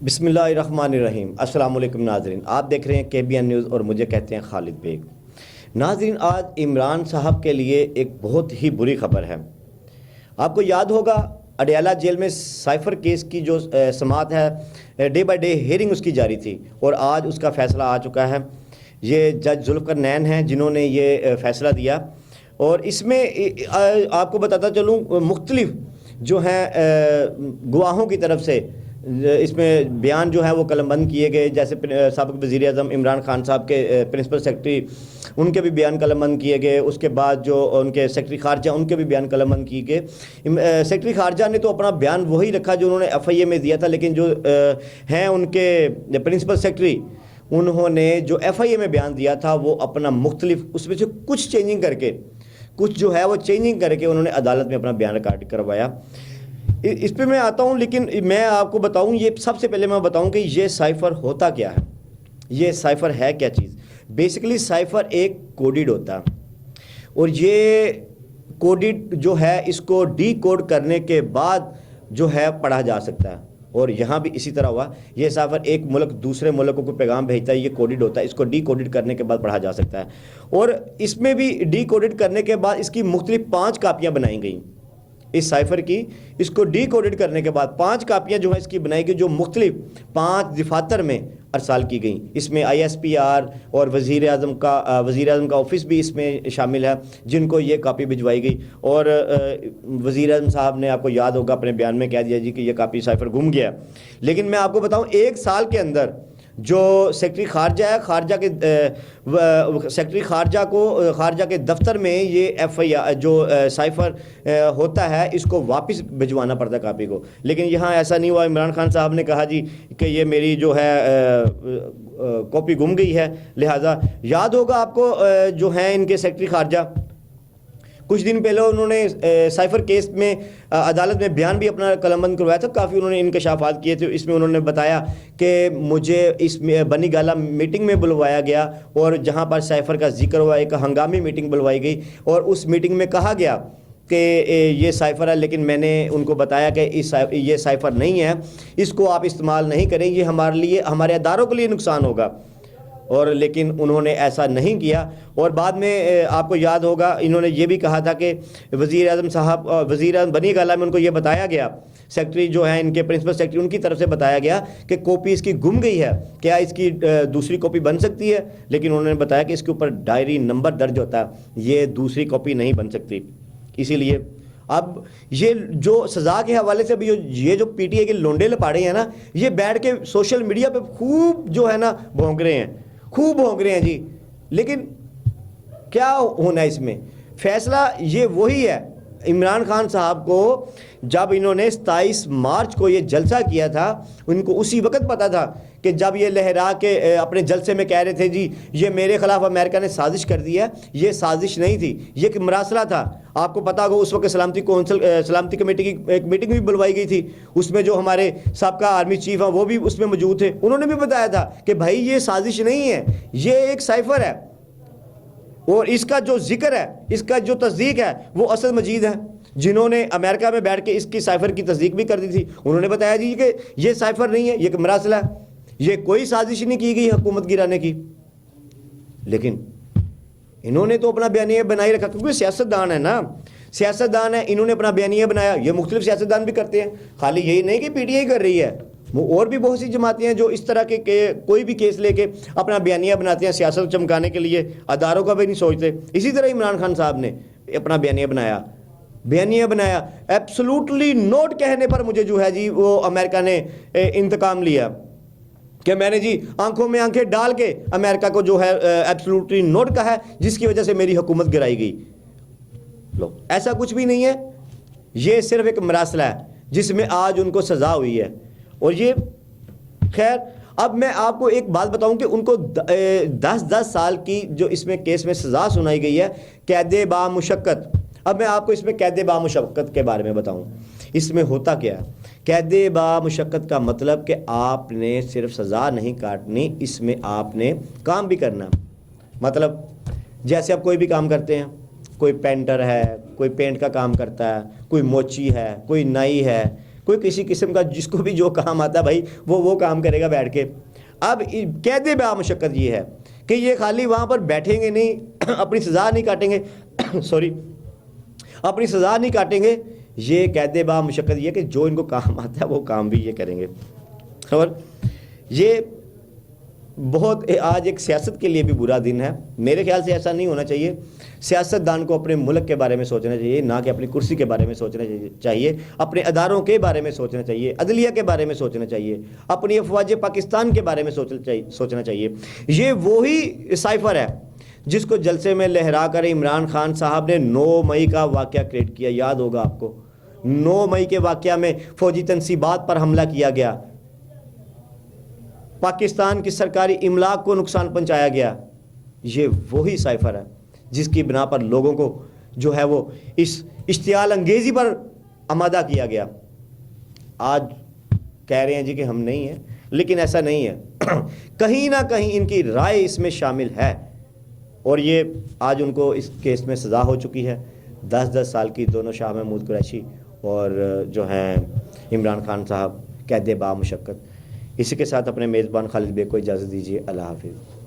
بسم اللہ الرحمن الرحیم۔ السلام علیکم ناظرین، آپ دیکھ رہے ہیں KBN نیوز اور مجھے کہتے ہیں خالد بیگ۔ ناظرین، آج عمران صاحب کے لیے ایک بہت ہی بری خبر ہے۔ آپ کو یاد ہوگا اڈیالہ جیل میں سائفر کیس کی جو سماعت ہے، ڈے بائی ڈے ہیئرنگ اس کی جاری تھی اور آج اس کا فیصلہ آ چکا ہے۔ یہ جج ذوالفقار نین ہیں جنہوں نے یہ فیصلہ دیا، اور اس میں آپ کو بتاتا چلوں مختلف جو ہیں گواہوں کی طرف سے اس میں بیان جو ہے وہ قلم بند کیے گئے، جیسے سابق وزیر اعظم عمران خان صاحب کے پرنسپل سیکرٹری، ان کے بھی بیان قلم بند کیے گئے۔ اس کے بعد جو ان کے سیکرٹری خارجہ، ان کے بھی بیان قلم بند کیے گئے۔ سیکرٹری خارجہ نے تو اپنا بیان وہی رکھا جو انہوں نے FIA میں دیا تھا، لیکن جو ہیں ان کے پرنسپل سیکرٹری، انہوں نے جو FIA میں بیان دیا تھا وہ اپنا مختلف اس میں سے کچھ چینجنگ کر کے، کچھ جو ہے وہ چینجنگ کر کے انہوں نے عدالت میں اپنا بیان ریکارڈ کروایا۔ اس پہ میں آتا ہوں، لیکن میں آپ کو بتاؤں، یہ سب سے پہلے میں بتاؤں کہ یہ سائفر ہوتا کیا ہے، یہ سائفر ہے کیا چیز۔ بیسیکلی سائفر ایک کوڈڈ ہوتا ہے، اور یہ کوڈڈ جو ہے اس کو ڈی کوڈ کرنے کے بعد جو ہے پڑھا جا سکتا ہے، اور یہاں بھی اسی طرح ہوا۔ یہ سائفر ایک ملک دوسرے ملک کو پیغام بھیجتا ہے، یہ کوڈڈ ہوتا ہے، اس کو ڈی کوڈڈ کرنے کے بعد پڑھا جا سکتا ہے۔ اور اس میں بھی ڈی کوڈڈ کرنے کے بعد اس کی مختلف 5 کاپیاں بنائی گئیں اس سائفر کی۔ اس کو ڈی کوڈڈ کرنے کے بعد 5 کاپیاں جو ہے اس کی بنائی گئی، جو مختلف 5 دفاتر میں ارسال کی گئیں۔ اس میں ISPR اور وزیر اعظم کا آفس بھی اس میں شامل ہے، جن کو یہ کاپی بھجوائی گئی۔ اور وزیر اعظم صاحب نے، آپ کو یاد ہوگا، اپنے بیان میں کہہ دیا جی کہ یہ کاپی سائفر گم گیا۔ لیکن میں آپ کو بتاؤں 1 سال کے اندر جو سیکرٹری خارجہ ہے، سیکرٹری خارجہ کے دفتر میں یہ FIA جو سائفر ہوتا ہے اس کو واپس بھجوانا پڑتا ہے کاپی کو، لیکن یہاں ایسا نہیں ہوا۔ عمران خان صاحب نے کہا جی کہ یہ میری جو ہے کاپی گم گئی ہے، لہٰذا یاد ہوگا آپ کو جو ہیں ان کے سیکرٹری خارجہ، کچھ دن پہلے انہوں نے سائفر کیس میں عدالت میں بیان بھی اپنا قلم بند کروایا تھا، کافی انہوں نے انکشافات کیے تھے۔ اس میں انہوں نے بتایا کہ مجھے اس بنی گالہ میٹنگ میں بلوایا گیا، اور جہاں پر سائفر کا ذکر ہوا، ایک ہنگامی میٹنگ بلوائی گئی، اور اس میٹنگ میں کہا گیا کہ یہ سائفر ہے، لیکن میں نے ان کو بتایا کہ یہ سائفر نہیں ہے، اس کو آپ استعمال نہیں کریں، یہ ہمارے اداروں کے لیے نقصان ہوگا، اور لیکن انہوں نے ایسا نہیں کیا۔ اور بعد میں آپ کو یاد ہوگا انہوں نے یہ بھی کہا تھا کہ وزیر اعظم بنی گالہ میں ان کو یہ بتایا گیا، سیکرٹری جو ہیں ان کے پرنسپل سیکرٹری، ان کی طرف سے بتایا گیا کہ کاپی اس کی گم گئی ہے، کیا اس کی دوسری کاپی بن سکتی ہے؟ لیکن انہوں نے بتایا کہ اس کے اوپر ڈائری نمبر درج ہوتا ہے، یہ دوسری کاپی نہیں بن سکتی۔ اسی لیے اب یہ جو سزا کے حوالے سے بھی یہ جو PTI کے لونڈے لپاڑے ہیں نا، یہ بیٹھ کے سوشل میڈیا پہ خوب جو ہے نا بھونک رہے ہیں جی، لیکن کیا ہونا ہے اس میں؟ فیصلہ یہ وہی ہے۔ عمران خان صاحب کو جب انہوں نے 27 مارچ کو یہ جلسہ کیا تھا، ان کو اسی وقت پتا تھا کہ جب یہ لہرا کے اپنے جلسے میں کہہ رہے تھے جی یہ میرے خلاف امریکہ نے سازش کر دی ہے، یہ سازش نہیں تھی، یہ ایک مراسلہ تھا۔ آپ کو پتا ہوگا اس وقت سلامتی کمیٹی کی ایک میٹنگ بھی بلوائی گئی تھی، اس میں جو ہمارے سابقہ آرمی چیف ہیں وہ بھی اس میں موجود تھے، انہوں نے بھی بتایا تھا کہ بھائی یہ سازش نہیں ہے، یہ ایک سائفر ہے، اور اس کا جو ذکر ہے، اس کا جو تصدیق ہے وہ اسد مجید ہے، جنہوں نے امریکہ میں بیٹھ کے اس کی سائفر کی تصدیق بھی کر دی تھی۔ انہوں نے بتایا جی کہ یہ سائفر نہیں ہے، یہ ایک مراسلہ ہے، یہ کوئی سازش نہیں کی گئی حکومت گرانے کی۔ لیکن انہوں نے تو اپنا بیانیہ بنائی رکھا، کیونکہ سیاستدان ہے نا، سیاستدان ہے، انہوں نے اپنا بیانیہ بنایا۔ یہ مختلف سیاستدان بھی کرتے ہیں، خالی یہی نہیں کہ PTI کر رہی ہے، اور بھی بہت سی جماعتیں ہیں جو اس طرح کے کوئی بھی کیس لے کے اپنا بیانیہ بناتے ہیں سیاست چمکانے کے لیے، اداروں کا بھی نہیں سوچتے۔ اسی طرح عمران خان صاحب نے اپنا بیانیہ بنایا ایبسولوٹلی نوٹ کہنے پر مجھے جو ہے جی وہ امریکہ نے انتقام لیا کہ میں نے جی آنکھوں میں آنکھیں ڈال کے امریکہ کو جو ہے ایبسولوٹلی نوٹ کہا ہے، جس کی وجہ سے میری حکومت گرائی گئی۔ لو، ایسا کچھ بھی نہیں ہے، یہ صرف ایک مراسلہ ہے جس میں آج ان کو سزا ہوئی ہے۔ اور یہ خیر، اب میں آپ کو ایک بات بتاؤں کہ ان کو 10 سال کی جو اس میں کیس میں سزا سنائی گئی ہے، قید با مشقت۔ اب میں آپ کو اس میں قید با مشقت کے بارے میں بتاؤں، اس میں ہوتا کیا ہے۔ قید با مشقت کا مطلب کہ آپ نے صرف سزا نہیں کاٹنی، اس میں آپ نے کام بھی کرنا۔ مطلب جیسے آپ کوئی بھی کام کرتے ہیں، کوئی پینٹر ہے، کوئی پینٹ کا کام کرتا ہے، کوئی موچی ہے، کوئی نائی ہے، کوئی کسی قسم کا جس کو بھی جو کام آتا ہے بھائی وہ کام کرے گا بیٹھ کے. اب قید بے مشقت یہ ہے کہ یہ خالی وہاں پر بیٹھیں گے نہیں، اپنی سزا نہیں کاٹیں گے سوری اپنی سزا نہیں کاٹیں گے، یہ قید بے مشقت یہ کہ جو ان کو کام آتا ہے وہ کام بھی یہ کریں گے. اور یہ بہت آج ایک سیاست کے لیے بھی برا دن ہے. میرے خیال سے ایسا نہیں ہونا چاہیے. سیاست دان کو اپنے ملک کے بارے میں سوچنا چاہیے، نہ کہ اپنی کرسی کے بارے میں سوچنا چاہیے. اپنے اداروں کے بارے میں سوچنا چاہیے، عدلیہ کے بارے میں سوچنا چاہیے، اپنی افواج پاکستان کے بارے میں سوچنا چاہیے. یہ وہی سائفر ہے جس کو جلسے میں لہرا کر عمران خان صاحب نے 9 مئی کا واقعہ کریٹ کیا. یاد ہوگا آپ کو 9 مئی کے واقعہ میں فوجی تنصیبات پر حملہ کیا گیا، پاکستان کی سرکاری املاک کو نقصان پہنچایا گیا. یہ وہی سائفر ہے جس کی بنا پر لوگوں کو جو ہے وہ اس اشتعال انگیزی پر آمادہ کیا گیا. آج کہہ رہے ہیں جی کہ ہم نہیں ہیں، لیکن ایسا نہیں ہے. کہیں نہ کہیں ان کی رائے اس میں شامل ہے، اور یہ آج ان کو اس کیس میں سزا ہو چکی ہے. 10 سال کی دونوں شاہ محمود قریشی اور جو ہیں عمران خان صاحب قید بے مشقت. اسی کے ساتھ اپنے میزبان خالد بیگ کو اجازت دیجیے. اللہ حافظ.